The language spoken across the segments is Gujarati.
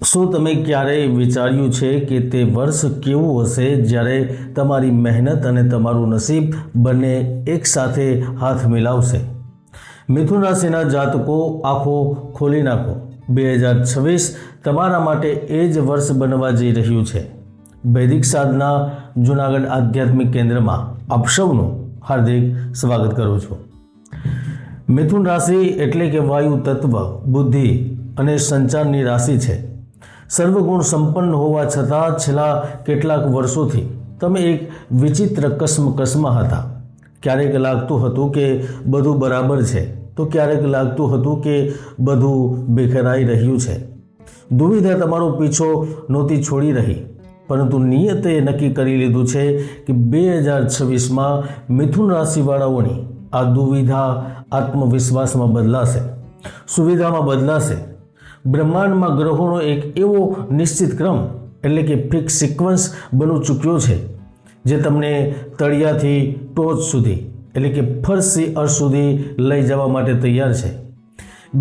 શું તમે ક્યારેય વિચાર્યું છે કે તે વર્ષ કેવું હશે જ્યારે તમારી મહેનત અને તમારું નસીબ બંને એકસાથે હાથ મિલાવશે? મિથુન રાશિના જાતકો, આંખો ખોલી નાખો. 2026 તમારા માટે એ જ વર્ષ બનવા જઈ રહ્યું છે. વૈદિક સાધના જૂનાગઢ આધ્યાત્મિક કેન્દ્રમાં આપ સૌનું હાર્દિક સ્વાગત કરું છું. મિથુન રાશિ એટલે કે વાયુ તત્વ, બુદ્ધિ અને સંચારની રાશિ છે. સર્વગુણ સંપન્ન હોવા છતાં છેલ્લા કેટલાક વર્ષોથી તમે એક વિચિત્ર કસમકસમાં હતા. ક્યારેક લાગતું હતું કે બધું બરાબર છે, તો ક્યારેક લાગતું હતું કે બધું બેખેરાઈ રહ્યું છે. દુવિધા તમારો પીછો નહોતી છોડી રહી, પરંતુ નિયતે નક્કી કરી લીધું છે કે 2026માં મિથુન રાશિવાળાઓની આ દુવિધા આત્મવિશ્વાસમાં બદલાશે, સુવિધામાં બદલાશે. બ્રહ્માંડમાં ગ્રહોનો એક એવો નિશ્ચિત ક્રમ એટલે કે ફિક્સ સિક્વન્સ બની ચૂક્યો છે જે તમને તળિયાથી ટોચ સુધી એટલે કે ફર્સ્ટથી અર્થ સુધી લઈ જવા માટે તૈયાર છે.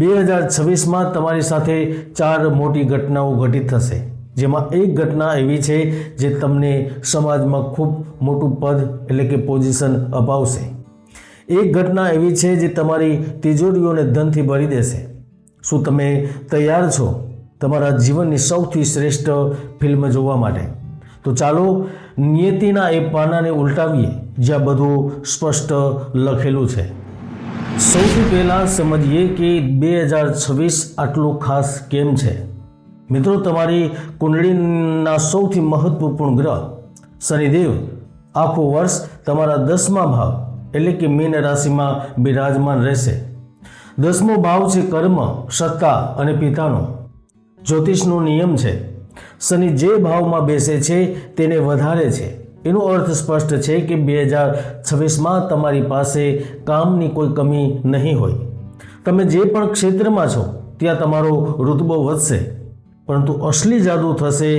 2026માં તમારી સાથે 4 મોટી ઘટનાઓ ઘટિત થશે, જેમાં એક ઘટના એવી છે જે તમને સમાજમાં ખૂબ મોટું પદ એટલે કે પોઝિશન અપાવશે. એક ઘટના એવી છે જે તમારી તિજોરીઓને ધનથી ભરી દેશે. શું તમે તૈયાર છો તમારા જીવનની સૌથી શ્રેષ્ઠ ફિલ્મ જોવા માટે? તો ચાલો નિયતિના એ પાનાને ઉલટાવીએ જ્યાં બધું સ્પષ્ટ લખેલું છે. સૌથી પહેલાં સમજીએ કે 2026 આટલું ખાસ કેમ છે. મિત્રો, તમારી કુંડળીના સૌથી મહત્વપૂર્ણ ગ્રહ શનિદેવ આખું વર્ષ તમારા 10મા ભાવ એટલે કે મીન રાશિમાં બિરાજમાન રહેશે. 10મો ભાવ છે કર્મ, સત્તા અને પિતાનો. જ્યોતિષનો નિયમ છે, શનિ જે ભાવમાં બેસે છે તેને વધારે છે. એનો અર્થ સ્પષ્ટ છે કે 2026માં તમારી પાસે કામની કોઈ કમી નહીં હોય. તમે જે પણ ક્ષેત્રમાં છો ત્યાં તમારો રુતબો વધશે. પરંતુ અસલી જાદુ થશે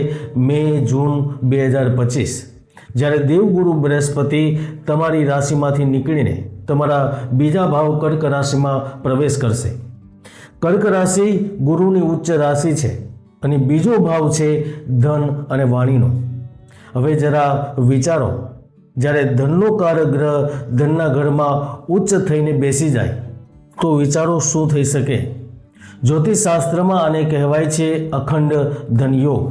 મે જૂન 2025, જ્યારે દેવગુરુ બૃહસ્પતિ તમારી રાશિમાંથી નીકળીને તમારા બીજા ભાવ કર્ક રાશિમાં પ્રવેશ કરશે. કર્ક રાશિ ગુરુની ઉચ્ચ રાશિ છે અને બીજો ભાવ છે ધન અને વાણીનો. હવે જરા વિચારો, જ્યારે ધનનો કારક ગ્રહ ધનના ઘરમાં ઉચ્ચ થઈને બેસી જાય તો વિચારો શું થઈ શકે? જ્યોતિષશાસ્ત્રમાં આને કહેવાય છે અખંડ ધનયોગ.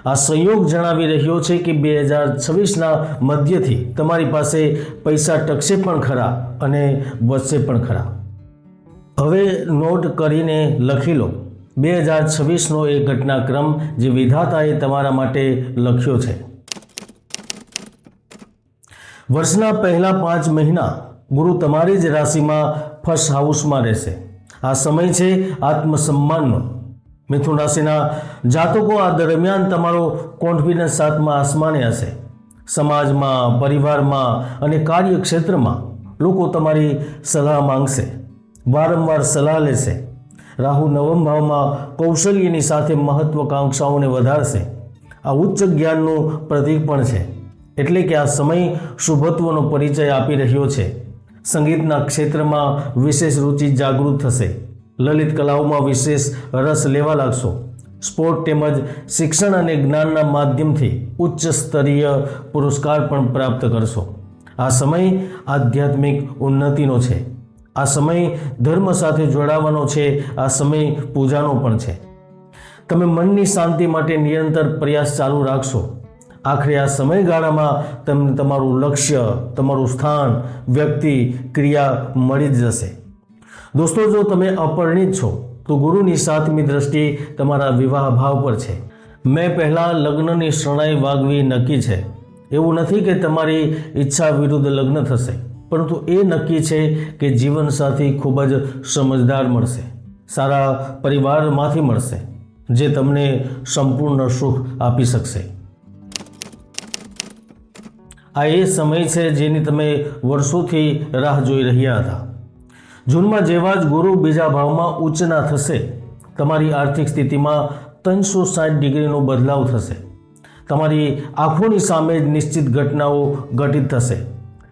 આ સંયોગ જણાવી રહ્યો છે કે 2026ના મધ્યથી તમારી પાસે પૈસા ટકશે પણ ખરા અને વધશે પણ ખરા. હવે નોટ કરીને લખી લો 2026નો એ ઘટનાક્રમ જે વિધાતાએ તમારા માટે લખ્યો છે. વર્ષના પહેલા 5 મહિના ગુરુ તમારી જ રાશિમાં ફર્સ્ટ હાઉસમાં રહેશે. આ સમય છે આત્મસન્માનનો. મિથુન રાશિના જાતકો, આ દરમિયાન તમારો કોન્ફિડન્સ 7મા આસમાને હશે. સમાજમાં, પરિવારમાં અને કાર્યક્ષેત્રમાં લોકો તમારી સલાહ માંગશે, વારંવાર સલાહ લેશે. રાહુ 9મ ભાવમાં કૌશલ્યની સાથે મહત્વાકાંક્ષાઓને વધારશે. આ ઉચ્ચ જ્ઞાનનું પ્રતીક પણ છે, એટલે કે આ સમય શુભત્વનો પરિચય આપી રહ્યો છે. સંગીતના ક્ષેત્રમાં વિશેષ રુચિ જાગૃત થશે. લલિત કલાઓમાં વિશેષ રસ લેવા લાગશો. સ્પોર્ટ તેમજ શિક્ષણ અને જ્ઞાનના માધ્યમથી ઉચ્ચ સ્તરીય પુરસ્કાર પણ પ્રાપ્ત કરશો. આ સમય આધ્યાત્મિક ઉન્નતિનો છે. આ સમય ધર્મ સાથે જોડાવાનો છે. આ સમય પૂજાનો પણ છે. તમે મનની શાંતિ માટે નિરંતર પ્રયાસ ચાલુ રાખશો. આખરે આ સમયગાળામાં તમને તમારું લક્ષ્ય, તમારું સ્થાન, વ્યક્તિ, ક્રિયા મળી જ જશે. દોસ્તો, જો તમે અપરિણિત છો તો ગુરુની 7મી દ્રષ્ટિ તમારા વિવાહ ભાવ પર છે. મેં પહેલાં લગ્નની શરણાઈ વાગવી નક્કી છે. એવું નથી કે તમારી ઈચ્છા વિરુદ્ધ લગ્ન થશે, પરંતુ એ નક્કી છે કે જીવનસાથી ખૂબ જ સમજદાર મળશે, સારા પરિવારમાંથી મળશે, જે તમને સંપૂર્ણ સુખ આપી શકશે. આ એ સમય છે જેની તમે વર્ષોથી રાહ જોઈ રહ્યા હતા. જૂનમાં જેવા જ ગુરુ બીજા ભાવમાં ઉચ્ચના થશે, તમારી આર્થિક સ્થિતિમાં 360 ડિગ્રીનો બદલાવ થશે. તમારી આંખોની સામે જ નિશ્ચિત ઘટનાઓ ઘટિત થશે.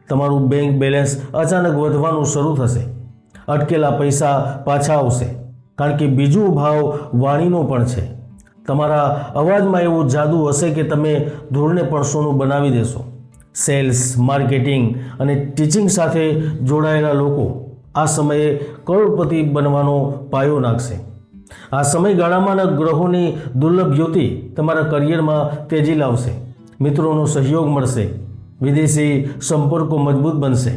તમારું બેંક બેલેન્સ અચાનક વધવાનું શરૂ થશે. અટકેલા પૈસા પાછા આવશે, કારણ કે બીજો ભાવ વાણીનો પણ છે. તમારા અવાજમાં એવું જાદુ હશે કે તમે ધૂળને પણ સોનું બનાવી દેશો. સેલ્સ, માર્કેટિંગ અને ટીચિંગ સાથે જોડાયેલા લોકો આ સમયે કરોડપતિ બનવાનો પાયો નાખશે. આ સમયગાળામાંના ગ્રહોની દુર્લભ યુતિ તમારા કરિયરમાં તેજી લાવશે. મિત્રોનો સહયોગ મળશે. વિદેશી સંપર્કો મજબૂત બનશે.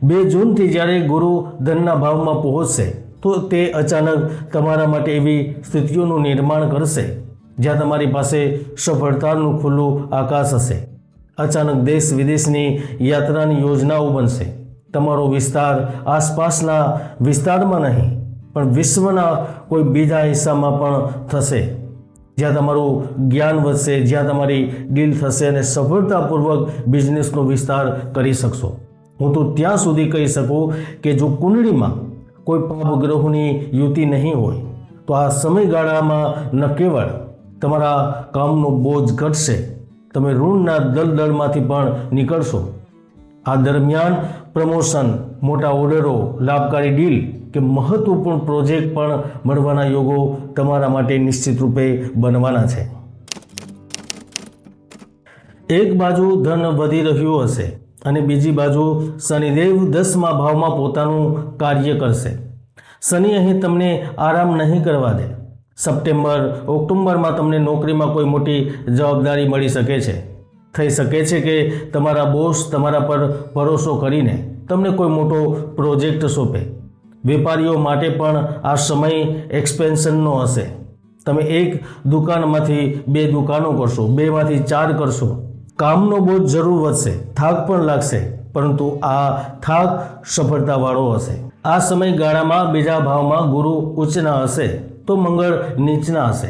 2 જૂનથી જ્યારે ગુરુ ધનના ભાવમાં પહોંચશે તો તે અચાનક તમારા માટે એવી સ્થિતિઓનું નિર્માણ કરશે જ્યાં તમારી પાસે સફળતાનું ખુલ્લું આકાશ હશે. અચાનક દેશ વિદેશની યાત્રાની યોજનાઓ બનશે. તમારો વિસ્તાર આસપાસના વિસ્તારમાં નહીં પણ વિશ્વના કોઈ બીજા હિસ્સામાં પણ થશે, જ્યાં તમારું જ્ઞાન વધશે, જ્યાં તમારી ડીલ થશે અને સફળતાપૂર્વક બિઝનેસનો વિસ્તાર કરી શકશો. હું તો ત્યાં સુધી કહી શકું કે જો કુંડળીમાં કોઈ પાપ ગ્રહોની યુતિ નહીં હોય તો આ સમયગાળામાં ન કેવળ તમારા કામનો બોજ ઘટશે, તમે ઋણના દલદલમાંથી પણ નીકળશો. આ દરમિયાન પ્રમોશન, મોટા ઓર્ડરો, લાભકારી ડીલ કે મહત્વપૂર્ણ પ્રોજેક્ટ પણ મળવાના યોગો તમારા માટે નિશ્ચિત રૂપે બનવાના છે. એક બાજુ ધન વધી રહ્યું હશે અને બીજી બાજુ શનિદેવ 10મા ભાવમાં પોતાનું કાર્ય કરશે. શનિ અહીં તમને આરામ નહીં કરવા દે. સપ્ટેમ્બર, ઓક્ટોબરમાં તમને નોકરીમાં કોઈ મોટી જવાબદારી મળી શકે છે. થઈ શકે છે કે તમારા બોસ તમારા પર ભરોસો કરીને તમને કોઈ મોટો પ્રોજેક્ટ સોંપે. વેપારીઓ માટે પણ આ સમય એક્સપેન્શનનો હશે. તમે એક દુકાનમાંથી 2 દુકાનો કરશો, 2માંથી 4 કરશો. કામનો બોજ જરૂર વધશે, થાક પણ લાગશે, પરંતુ આ થાક સફળતાવાળો હશે. આ સમયગાળામાં બીજા ભાવમાં ગુરુ ઉચ્ચના હશે તો મંગળ નીચના હશે.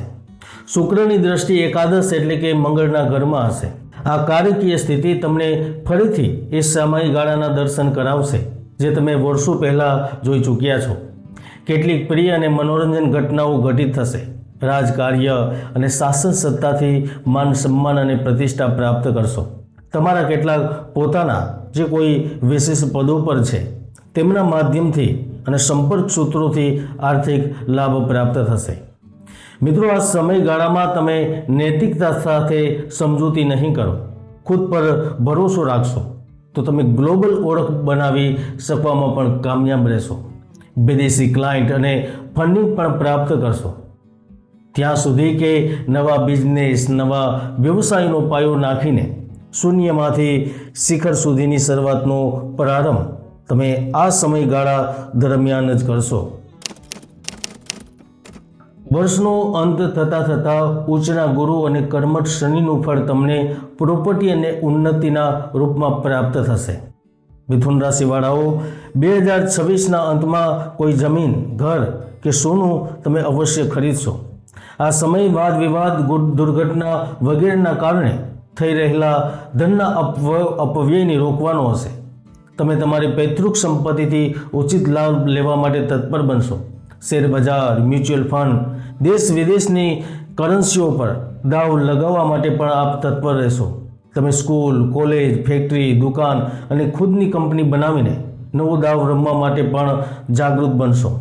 શુક્રની દ્રષ્ટિ એકાદશ એટલે કે મંગળના ઘરમાં હશે. આ કાર્યકીય સ્થિતિ તમને ફરીથી એ સમયગાળાના દર્શન કરાવશે જે તમે વર્ષો પહેલાં જોઈ ચૂક્યા છો. કેટલીક પ્રિય અને મનોરંજન ઘટનાઓ ઘટિત થશે. રાજકાર્ય અને શાસન સત્તાથી માન સન્માન અને પ્રતિષ્ઠા પ્રાપ્ત કરશો. તમારા કેટલાક પોતાના જે કોઈ વિશેષ પદો પર છે તેમના માધ્યમથી અને સંપર્ક સૂત્રોથી આર્થિક લાભ પ્રાપ્ત થશે. મિત્રો, આ સમયગાળામાં તમે નૈતિકતા સાથે સમજૂતી નહીં કરો, ખુદ પર ભરોસો રાખશો તો તમે ગ્લોબલ ઓળખ બનાવી શકવામાં પણ કામયાબ રહેશો. વિદેશી ક્લાયન્ટ અને ફંડિંગ પણ પ્રાપ્ત કરશો. ત્યાં સુધી કે નવા બિઝનેસ, નવા વ્યવસાયનો પાયો નાખીને શૂન્યમાંથી શિખર સુધીની શરૂઆતનો પ્રારંભ તમે આ સમયગાળા દરમિયાન જ કરશો. વર્ષનો અંત થતાં ઉચ્ચના ગુરુ અને કર્મઠ શનિનું ફળ તમને પ્રોપર્ટી અને ઉન્નતિના રૂપમાં પ્રાપ્ત થશે. મિથુન રાશિવાળાઓ, 2026ના અંતમાં કોઈ જમીન, ઘર કે સોનું તમે અવશ્ય ખરીદશો. આ સમય વાદ વિવાદ, દુર્ઘટના વગેરેના કારણે થઈ રહેલા ધનના અપવ્યયને રોકવાનો હશે. તમે તમારી પૈતૃક સંપત્તિથી ઉચિત લાભ લેવા માટે તત્પર બનશો. શેરબજાર, મ્યુચ્યુઅલ ફંડ, દેશ વિદેશની કરન્સીઓ પર દાવ લગાવવા માટે પણ આપ તત્પર રહેશો. તમે સ્કૂલ, કોલેજ, ફેક્ટરી, દુકાન અને ખુદની કંપની બનાવીને નવો દાવ રમવા માટે પણ જાગૃત બનશો.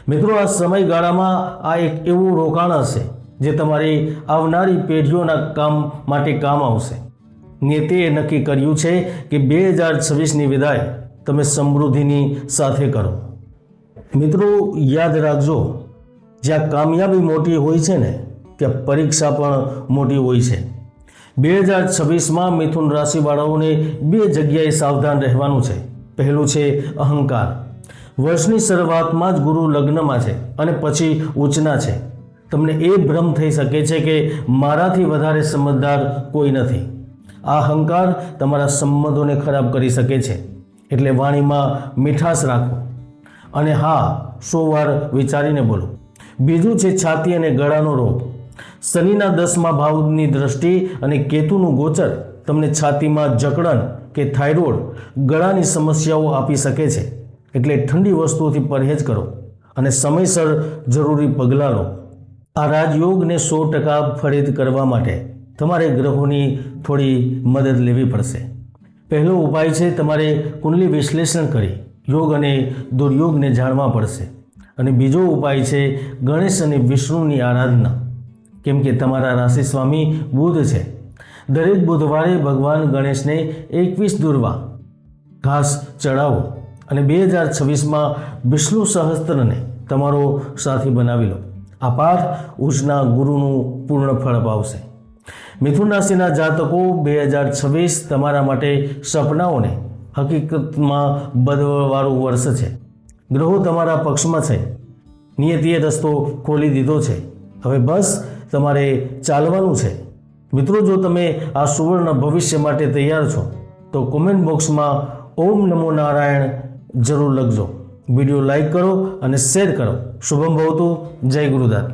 મિત્રો, આ સમયગાળામાં આ એક એવું રોકાણ હશે જે તમારી આવનારી પેઢીઓના કામ માટે કામ આવશે. નીતિએ નક્કી કર્યું છે કે 2026ની વિદાય તમે સમૃદ્ધિની સાથે કરો. મિત્રો, યાદ રાખજો, જ્યાં કામયાબી મોટી હોય છે ને ત્યાં પરીક્ષા પણ મોટી હોય છે. 2026માં મિથુન રાશિવાળાઓને 2 જગ્યાએ સાવધાન રહેવાનું છે. પહેલું છે અહંકાર. વર્ષની શરૂઆતમાં જ ગુરુ લગ્નમાં છે અને પછી ઉચ્ચના છે. તમને એ ભ્રમ થઈ શકે છે કે મારાથી વધારે સમજદાર કોઈ નથી. આ અહંકાર તમારા સંબંધોને ખરાબ કરી શકે છે. એટલે વાણીમાં મીઠાશ રાખો અને હા, 100 વાર વિચારીને બોલો. બીજું છે છાતી અને ગળાનો રોગ. શનિના 10મા ભાવની દ્રષ્ટિ અને કેતુનું ગોચર તમને છાતીમાં જકડન કે થાઇરોઇડ, ગળાની સમસ્યાઓ આપી શકે છે. એટલે ઠંડી વસ્તુઓથી પરહેજ કરો અને સમયસર જરૂરી પગલાં લો. આ રાજયોગને 100% ફલિત કરવા માટે તમારે ગ્રહોની થોડી મદદ લેવી પડશે. પહેલો ઉપાય છે તમારે કુંડલી વિશ્લેષણ કરી યોગ અને દુર્યોગને જાણવા પડશે. અને બીજો ઉપાય છે ગણેશ અને વિષ્ણુની આરાધના. કેમ કે તમારા રાશિ સ્વામી બુધ છે. દરેક બુધવારે ભગવાન ગણેશને 21 દુર્વા ઘાસ ચડાવો અને 2026માં વિષ્ણુ સહસ્ત્રને તમારો સાથી બનાવી લો. આ પાઠ ઉજના ગુરુનું પૂર્ણ ફળ અપાવશે. મિથુન રાશિના જાતકો 2026 તમારા માટે સપનાઓને હકીકતમાં બદલવાળું વર્ષ છે. ગ્રહો તમારા પક્ષમાં છે. નિયતિએ રસ્તો ખોલી દીધો છે. હવે બસ તમારે ચાલવાનું છે. મિત્રો, જો તમે આ સુવર્ણ ભવિષ્ય માટે તૈયાર છો તો કોમેન્ટ બોક્સમાં ઓમ નમો નારાયણ જરૂર લખજો. વિડીયો લાઈક કરો અને શેર કરો. શુભમ ભવતુ. જય ગુરુદાસ.